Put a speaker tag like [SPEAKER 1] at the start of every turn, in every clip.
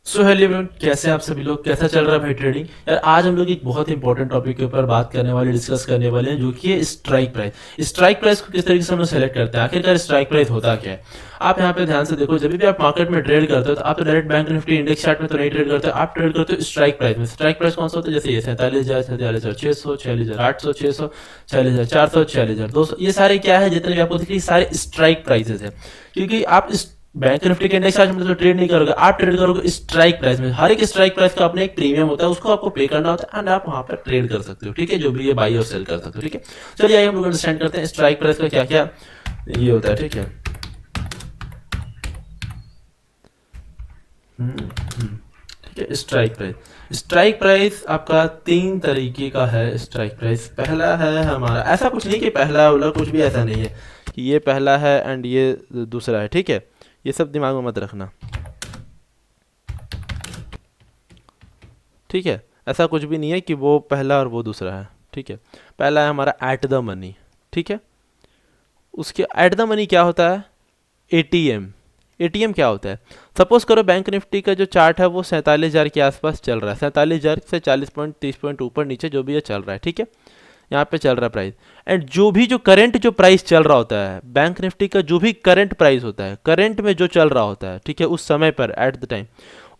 [SPEAKER 1] So hello everyone, कैसे हैं आप सभी लोग। कैसा चल रहा है भाई ट्रेडिंग। यार आज हम लोग एक बहुत इंपॉर्टेंट टॉपिक के ऊपर बात करने वाले, डिस्कस करने वाले हैं, जो कि है स्ट्राइक प्राइस। स्ट्राइक प्राइस को किस तरीके से हम लोग सेलेक्ट करते हैं, आखिरकार स्ट्राइक प्राइस होता क्या है। आप यहाँ पे ध्यान से देखो, जब भी आप मार्केट में ट्रेड करते हो तो आप तो direct bank Nifty index chart में तो नहीं ट्रेड करते हो, आप ट्रेड करते हो स्ट्राइक प्राइस में। स्ट्राइक प्राइस कौन सा होता है, जैसे ये 47,000, 47,600, 46,800, 600, 46,400, 46,200, ये सारे क्या है, जितने भी आपको दिख रहे सारे स्ट्राइक प्राइसेस है। क्योंकि आप इस बैंक निफ्टी के इंडेक्स चार्ट में तो ट्रेड नहीं करोगे, आप ट्रेड करोगे स्ट्राइक प्राइस में। हर एक स्ट्राइक प्राइस का अपना एक प्रीमियम होता है, उसको आपको पे करना होता है एंड आप वहां पर ट्रेड कर सकते हो। ठीक है, जो भी ये बाई और सेल कर सकते हो। ठीक है, चलिए आइए हम लोग अंडरस्टैंड करते हैं स्ट्राइक प्राइस का क्या क्या ये होता है। ठीक है, ठीक है। स्ट्राइक प्राइस, स्ट्राइक प्राइस आपका तीन तरीके का है। स्ट्राइक प्राइस पहला है हमारा, ऐसा कुछ नहीं कि पहला वाला, कुछ भी ऐसा नहीं है कि ये पहला है एंड ये दूसरा है। ठीक है, ये सब दिमाग में मत रखना। ठीक है, ऐसा कुछ भी नहीं है कि वो पहला और वो दूसरा है। ठीक है, पहला है हमारा एट द मनी। ठीक है, उसके एट द मनी क्या होता है, एटीएम। एटीएम क्या होता है, सपोज करो बैंक निफ्टी का जो चार्ट है वो 47,000 के आसपास चल रहा है, 47,000 से 40 पॉइंट 30 पॉइंट ऊपर नीचे जो भी ये चल रहा है। ठीक है, यहाँ पे चल रहा है प्राइस, एंड जो करंट जो प्राइस चल रहा होता है बैंक निफ्टी का, जो भी करंट प्राइस होता है, करंट में जो चल रहा होता है, ठीक है, उस समय पर एट द टाइम,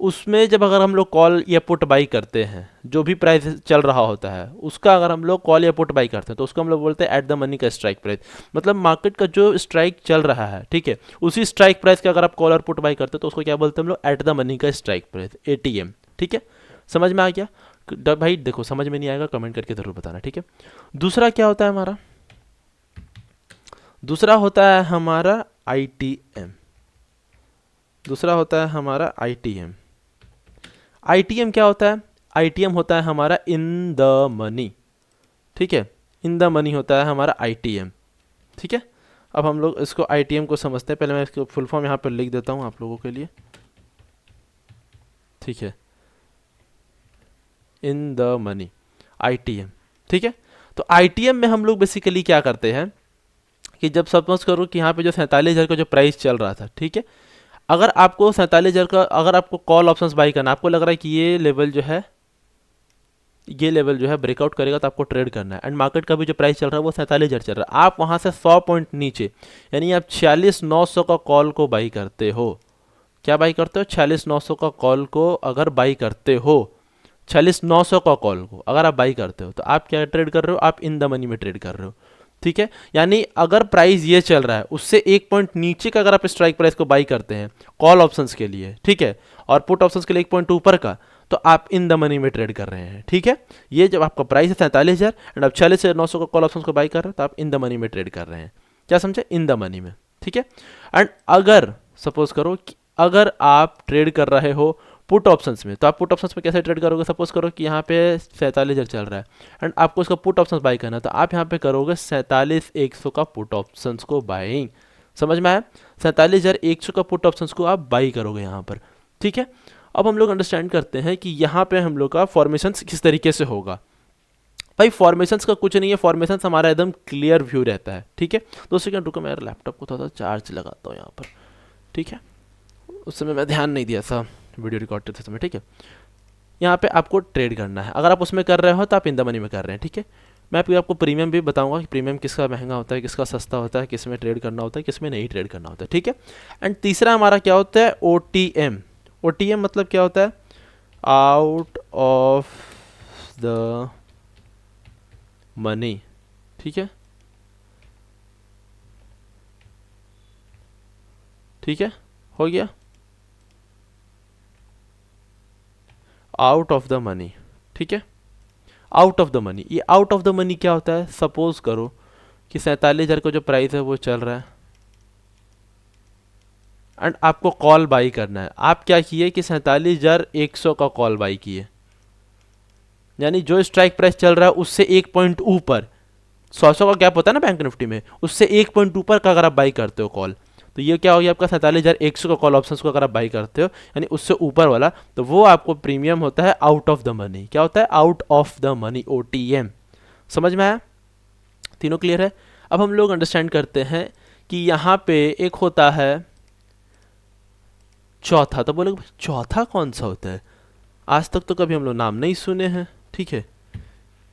[SPEAKER 1] उसमें जब अगर हम लोग कॉल या पुट बाई करते हैं, जो भी प्राइस चल रहा होता है उसका अगर हम लोग कॉल या पुट बाई करते हैं तो उसको हम लोग बोलते हैं एट द मनी का स्ट्राइक प्राइस। मतलब मार्केट का जो स्ट्राइक चल रहा है, ठीक है, उसी स्ट्राइक प्राइस का अगर आप कॉल और पुट बाई करते हैं तो उसको क्या बोलते हैं हम लोग, एट द मनी का स्ट्राइक प्राइस, एटीएम। ठीक है, समझ में आ गया। भाई देखो, समझ में नहीं आएगा कमेंट करके जरूर बताना। ठीक है, दूसरा क्या होता है हमारा, दूसरा होता है हमारा आईटीएम। दूसरा होता है हमारा आईटीएम। आईटीएम क्या होता है, आईटीएम होता है हमारा इन द मनी। ठीक है, इन द मनी होता है हमारा आईटीएम। ठीक है, अब हम लोग इसको आईटीएम को समझते हैं। पहले मैं इसको फुल फॉर्म यहाँ पर लिख देता हूँ आप लोगों के लिए। ठीक है, इन द मनी, आईटीएम। ठीक है, तो आईटीएम में हम लोग बेसिकली क्या करते हैं कि जब सपोज करो कि यहाँ पे जो 47,000 का जो प्राइस चल रहा था, ठीक है, अगर आपको 47,000 का, अगर आपको कॉल ऑप्शंस बाई करना, आपको लग रहा है कि ये लेवल जो है, ये लेवल जो है ब्रेकआउट करेगा तो आपको ट्रेड करना है, एंड मार्केट का भी जो प्राइस चल रहा है वो 47,000 चल रहा है, आप वहाँ से 100 पॉइंट नीचे, यानी आप 46,900 का कॉल को बाई करते हो। क्या बाई करते हो, 46,900 का कॉल को अगर बाई करते हो, 46,900 का कॉल को अगर आप बाई करते हो तो आप क्या ट्रेड कर रहे हो, आप इन द मनी में ट्रेड कर रहे हो। ठीक है, यानी अगर प्राइस ये चल रहा है उससे एक पॉइंट नीचे का अगर आप स्ट्राइक प्राइस को बाई करते हैं कॉल ऑप्शंस के लिए, ठीक है, और पुट ऑप्शंस के लिए एक पॉइंट ऊपर का, तो आप इन द मनी में ट्रेड कर रहे हैं। ठीक है, ये जब आपका प्राइस है 47,000 एंड आप 46,900 का कॉल ऑप्शंस को बाई कर रहे हो तो आप इन द मनी में ट्रेड कर रहे हैं। क्या समझे, इन द मनी में। ठीक है, एंड अगर सपोज करो कि अगर आप ट्रेड कर रहे हो पुट ऑप्शंस में, तो आप पुट ऑप्शंस में कैसे ट्रेड करोगे, सपोज करो कि यहाँ पे 47,000 चल रहा है एंड आपको इसका पुट ऑप्शंस बाई करना है, तो आप यहाँ पे करोगे 47,100 का पुट ऑप्शंस को बाइंग। समझ में आया, 47,100 का पुट ऑप्शंस को आप बाई करोगे यहाँ पर। ठीक है, अब हम लोग अंडरस्टैंड करते हैं कि यहाँ पे हम लोग का फॉर्मेशन किस तरीके से होगा। भाई फॉर्मेशंस का कुछ नहीं है, फॉर्मेशंस हमारा एकदम क्लियर व्यू रहता है। ठीक है, 2 सेकंड रुको, मैं लैपटॉप को थोड़ा सा चार्ज लगाता हूँ यहाँ पर। ठीक है, उस समय मैं ध्यान नहीं दिया था वीडियो रिकॉर्ड करते समय। ठीक है, यहाँ पे आपको ट्रेड करना है, अगर आप उसमें कर रहे हो तो आप इन द मनी में कर रहे हैं। ठीक है, मैं आपको प्रीमियम भी बताऊंगा कि प्रीमियम किसका महंगा होता है, किसका सस्ता होता है, किस में ट्रेड करना होता है, किस में नहीं ट्रेड करना होता है। ठीक है, एंड तीसरा हमारा क्या होता है, O T M. O T M मतलब क्या होता है, आउट ऑफ द मनी। ठीक है, ठीक है, हो गया, आउट ऑफ द मनी। ठीक है, आउट ऑफ द मनी, ये आउट ऑफ द मनी क्या होता है, सपोज करो कि 47,000 का जो प्राइस है वो चल रहा है एंड आपको कॉल बाई करना है। आप क्या किए कि 47,100 का कॉल बाई किए, यानी जो स्ट्राइक प्राइस चल रहा है उससे एक पॉइंट ऊपर, 100 का गैप होता है ना बैंक निफ्टी में, उससे एक पॉइंट ऊपर का अगर आप बाई करते हो कॉल, तो ये क्या हो गया आपका 47,100 का कॉल ऑप्शंस को अगर आप बाई करते हो, यानी उससे ऊपर वाला, तो वो आपको प्रीमियम होता है आउट ऑफ द मनी। क्या होता है, out of the money, OTM. समझ में आया, तीनों क्लियर है। अब हम लोग अंडरस्टैंड करते हैं कि यहाँ पे एक होता है चौथा। तो बोले भाई चौथा कौन सा होता है, आज तक तो कभी हम लोग नाम नहीं सुने हैं। ठीक है,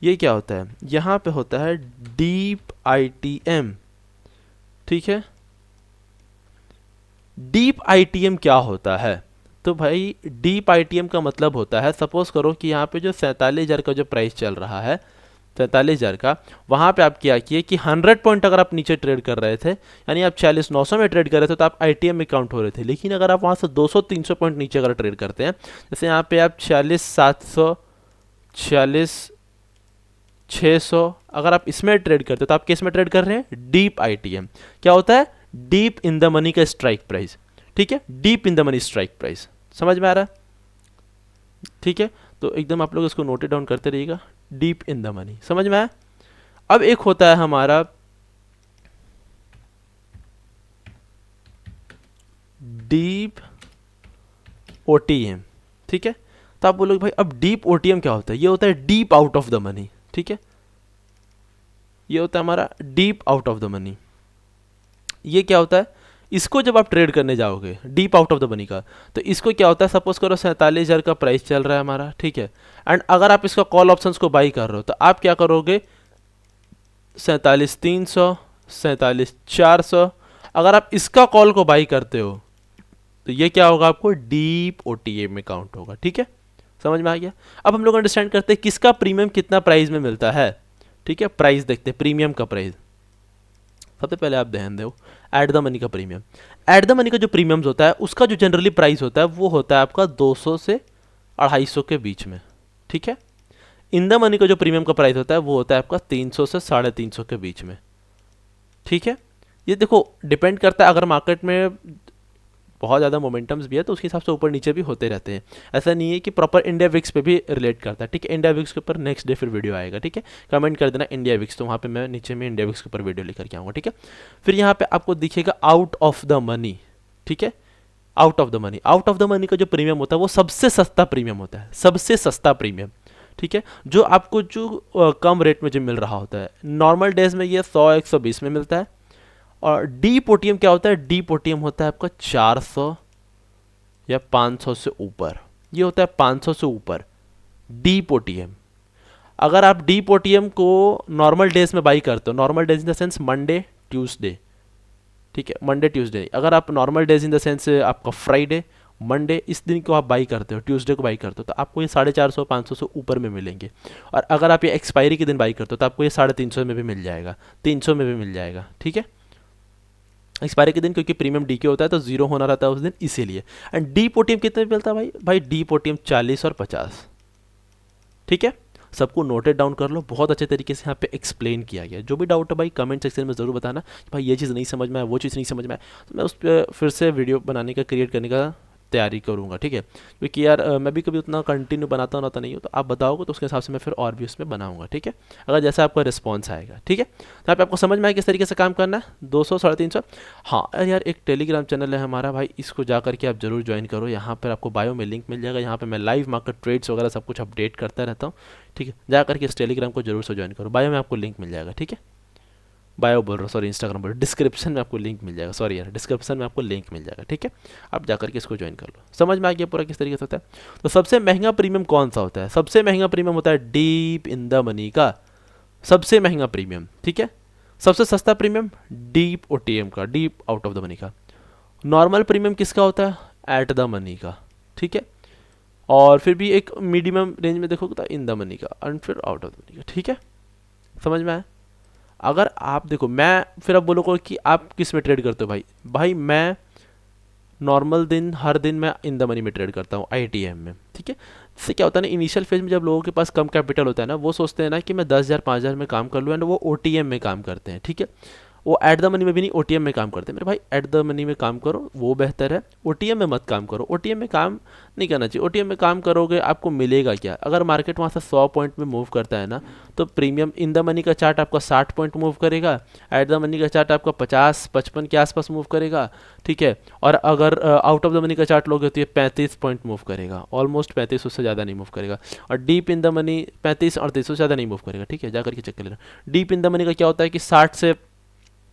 [SPEAKER 1] ये क्या होता है, यहाँ पे होता है डीप आईटीएम। ठीक है, डीप आईटीएम क्या होता है, तो भाई डीप आईटीएम का मतलब होता है, सपोज करो कि यहाँ पे जो 47,000 का जो प्राइस चल रहा है, 47,000 का, वहाँ पे आप क्या किए कि 100 पॉइंट अगर आप नीचे ट्रेड कर रहे थे, यानी आप 46,900 में ट्रेड कर रहे थे, तो आप आईटीएम में काउंट हो रहे थे। लेकिन अगर आप वहाँ से 200-300 पॉइंट नीचे अगर ट्रेड करते हैं, जैसे यहाँ पे आप 46,700, 46,600, अगर आप इसमें ट्रेड करते हो तो आप किस में ट्रेड कर रहे हैं, डीप आईटीएम। क्या होता है, डीप इन द मनी का स्ट्राइक प्राइस। ठीक है, deep in the money strike price, समझ में आ रहा है। ठीक है, तो एकदम आप लोग इसको नोट डाउन करते रहिएगा, डीप इन द मनी, समझ में आया। अब एक होता है हमारा डीप ओटीएम। ठीक है, तो आप बोलोगे भाई अब डीप ओटीएम क्या होता है, ये होता है deep out of the money. ठीक है, ये होता है हमारा deep out of the money. ये क्या होता है, इसको जब आप ट्रेड करने जाओगे deep out of the money का, तो इसको क्या होता है, सपोज करो 47,000 का प्राइस चल रहा है हमारा। ठीक है, एंड अगर आप इसका कॉल ऑप्शंस को बाई कर रहे हो, तो आप क्या करोगे, 47,300, 47,400, अगर आप इसका कॉल को बाई करते हो तो ये क्या होगा, आपको डीप ओटीएम में काउंट होगा। ठीक है, समझ में आ गया। अब हम लोग अंडरस्टैंड करते हैं किसका प्रीमियम कितना प्राइस में मिलता है। ठीक है, प्राइस देखते हैं, प्रीमियम का प्राइस। सबसे पहले आप ध्यान दो, एट द मनी का प्रीमियम। एट द मनी का जो प्रीमियम्स होता है, उसका जो जनरली प्राइस होता है वो होता है आपका 200 से 250 के बीच में। ठीक है, इन द मनी का जो प्रीमियम का प्राइस होता है वो होता है आपका 300 से 350 के बीच में। ठीक है, ये देखो डिपेंड करता है, अगर मार्केट में बहुत ज़्यादा मोमेंटम्स भी है तो उसके हिसाब से ऊपर नीचे भी होते रहते हैं। ऐसा नहीं है कि प्रॉपर इंडिया विक्स पे भी रिलेट करता है। ठीक है, इंडिया विक्स के ऊपर नेक्स्ट डे फिर वीडियो आएगा। ठीक है, कमेंट कर देना इंडिया विक्स, तो वहाँ पे मैं नीचे में इंडिया विक्स के ऊपर वीडियो लेकर के आऊँगा। ठीक है, फिर यहाँ पे आपको दिखेगा आउट ऑफ द मनी। ठीक है, out of the money, out of the money का जो प्रीमियम होता है वो सबसे सस्ता प्रीमियम होता है, सबसे सस्ता प्रीमियम। ठीक है, जो आपको जो कम रेट में जो मिल रहा होता है, नॉर्मल डेज में ये 100-120 में मिलता है। और डीप ओटीएम क्या होता है, डीप ओटीएम होता है आपका 400 या 500 से ऊपर, ये होता है 500 से ऊपर डीप ओटीएम। अगर आप डीप ओटीएम को नॉर्मल डेज में बाई करते हो, normal days in the sense Monday Tuesday, ठीक है, मंडे ट्यूसडे, अगर आप normal days in the sense आपका फ्राइडे मंडे, इस दिन को आप बाई करते हो, ट्यूसडे को बाई करते हो, तो आपको ये 450-500 से ऊपर में मिलेंगे। और अगर आप ये एक्सपायरी के दिन बाई करते हो तो आपको ये 350 में भी मिल जाएगा, 300 में भी मिल जाएगा। ठीक है, एक्सपायरी के दिन, क्योंकि प्रीमियम डीके होता है तो जीरो होना रहता है उस दिन, इसीलिए। एंड डीप ओटीएम कितने में मिलता है भाई, भाई डीप ओटीएम 40 और 50। ठीक है, सबको नोटेड डाउन कर लो, बहुत अच्छे तरीके से यहाँ पे एक्सप्लेन किया गया। जो भी डाउट है भाई कमेंट सेक्शन में ज़रूर बताना कि भाई ये चीज़ नहीं समझ में आया, वो चीज़ नहीं समझ में आया, तो मैं उस पर फिर से वीडियो बनाने का, क्रिएट करने का तैयारी करूँगा। ठीक है, क्योंकि यार मैं भी कभी उतना कंटिन्यू बनाता हूँ ना, नहीं हो तो आप बताओगे तो उसके हिसाब से मैं फिर और भी उसमें बनाऊँगा। ठीक है, अगर जैसा आपका रिस्पॉन्स आएगा। ठीक है, तो यहाँ पे आपको समझ में आए किस तरीके से काम करना है, 200-350। हाँ यार, एक टेलीग्राम चैनल है हमारा भाई, इसको जा करके आप जरूर ज्वाइन करो। यहाँ पर आपको बायो में लिंक मिल जाएगा, यहाँ पे मैं लाइव मार्केट ट्रेड्स वगैरह सब कुछ अपडेट करता रहता हूँ। ठीक है, जा करके इस टेलीग्राम को जरूर से ज्वाइन करो, बायो में आपको लिंक मिल जाएगा। ठीक है, बायो बोल रहा हूँ, सॉरी इंस्टाग्राम बोल रहा हूँ, डिस्क्रिप्शन में आपको लिंक मिल जाएगा, सॉरी यार, डिस्क्रिप्शन में आपको लिंक मिल जाएगा। ठीक है, आप जाकर के इसको ज्वाइन कर लो। समझ में आ गया पूरा किस तरीके से होता है। तो सबसे महंगा प्रीमियम कौन सा होता है, सबसे महंगा प्रीमियम होता है डीप इन द मनी का, सबसे महंगा प्रीमियम। ठीक है, सबसे सस्ता प्रीमियम डीप ओटीएम का, deep out of the money का। नॉर्मल प्रीमियम किसका होता है, एट द मनी का। ठीक है, और फिर भी एक मीडियम रेंज में देखोगे तो इन द मनी का, एंड फिर आउट ऑफ द मनी का। ठीक है, समझ में आया। अगर आप देखो, मैं फिर अब बोलोगे कि आप किस में ट्रेड करते हो भाई, भाई मैं नॉर्मल दिन हर दिन मैं इन द मनी में ट्रेड करता हूँ, आईटीएम में। ठीक है, इससे क्या होता है ना, इनिशियल फेज में जब लोगों के पास कम कैपिटल होता है ना, वो सोचते हैं ना कि मैं 10,000-5,000 में काम कर लूँ, एंड वो ओटीएम में काम करते हैं। ठीक है, वो एट द मनी में भी नहीं, ओटीएम में काम करते हैं। मेरे भाई एट द मनी में काम करो, वो बेहतर है, ओटीएम में मत काम करो। ओटीएम में काम नहीं करना चाहिए। ओटीएम में काम करोगे आपको मिलेगा क्या, अगर मार्केट वहाँ से 100 पॉइंट में मूव करता है ना, तो प्रीमियम इन द मनी का चार्ट आपका 60 पॉइंट मूव करेगा, एट द मनी का चार्ट आपका 50-55 के आसपास मूव करेगा। ठीक है, और अगर आउट ऑफ द मनी का चार्ट लोगे तो ये 35 पॉइंट मूव करेगा, ऑलमोस्ट 35, उससे ज़्यादा नहीं मूव करेगा। और डीप इन द मनी 35-38 से ज़्यादा नहीं मूव करेगा। ठीक है, जाकर के चेक कर लेना। डीप इन द मनी का क्या होता है कि 60 से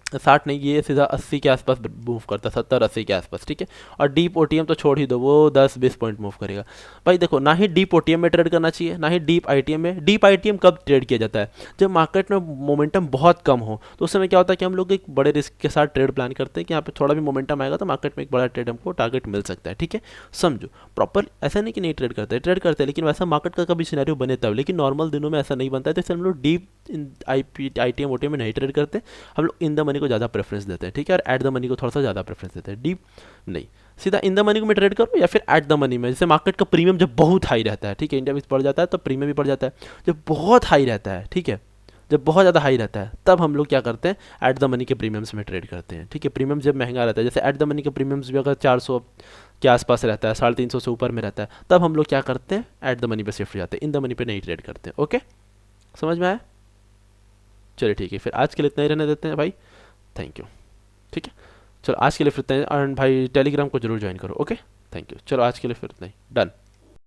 [SPEAKER 1] 60 नहीं, ये सीधा 80 के आसपास मूव करता है, 70-80 के आसपास, ठीक है। और डीप ओटीएम तो छोड़ ही दो, वो 10-20 पॉइंट मूव करेगा। भाई देखो, ना ही डीप ओटीएम में ट्रेड करना चाहिए, ना ही डीप आईटीएम में। डीप आईटीएम कब ट्रेड किया जाता है? जब मार्केट में मोमेंटम बहुत कम हो, तो उस समय क्या होता है कि हम लोग एक बड़े रिस्क के साथ ट्रेड प्लान करते हैं कि यहाँ पे थोड़ा भी मोमेंटम आएगा तो मार्केट में एक बड़ा ट्रेड हमको टारगेट मिल सकता है, ठीक है। समझो, प्रॉपर ऐसा नहीं कि नहीं ट्रेड करते हैं, लेकिन वैसा मार्केट का कभी सिनेरियो बने तब, लेकिन नॉर्मल दिनों में ऐसा नहीं बनता है, तो इसलिए हम लोग डीप आईटीएम ओटीएम में नहीं ट्रेड करते। हम लोग इन द मनी को ज़्यादा प्रेफरेंस देते हैं, ठीक है, और एट द मनी को थोड़ा सा ज़्यादा प्रेफरेंस देते हैं। डीप नहीं, सीधा इन द मनी को में ट्रेड करो, या फिर एट द मनी में। जैसे मार्केट का प्रीमियम जब बहुत हाई रहता है, ठीक है, इंडिया में बढ़ जाता है तो प्रीमियम भी बढ़ जाता है। जब बहुत हाई रहता है, ठीक है, जब बहुत ज़्यादा हाई रहता है, तब हम लोग क्या करते हैं, एट द मनी के प्रीमियम्स में ट्रेड करते हैं, ठीक है। प्रीमियम जब महंगा रहता है, जैसे एट द मनी के प्रीमियम्स भी अगर 400 के आसपास रहता है, 350 से ऊपर में रहता है, तब हम लोग क्या करते हैं, एट द मनी पे शिफ्ट जाते हैं, इन द मनी पे नहीं ट्रेड करते हैं। ओके, समझ में आया? चलिए ठीक है, फिर आज के लिए इतना ही रहने देते हैं भाई। Thank you. ठीक है, चलो आज के लिए फिर इतना ही, और भाई टेलीग्राम को जरूर ज्वाइन करो। Okay, thank you. चलो आज के लिए फिर इतना ही, डन।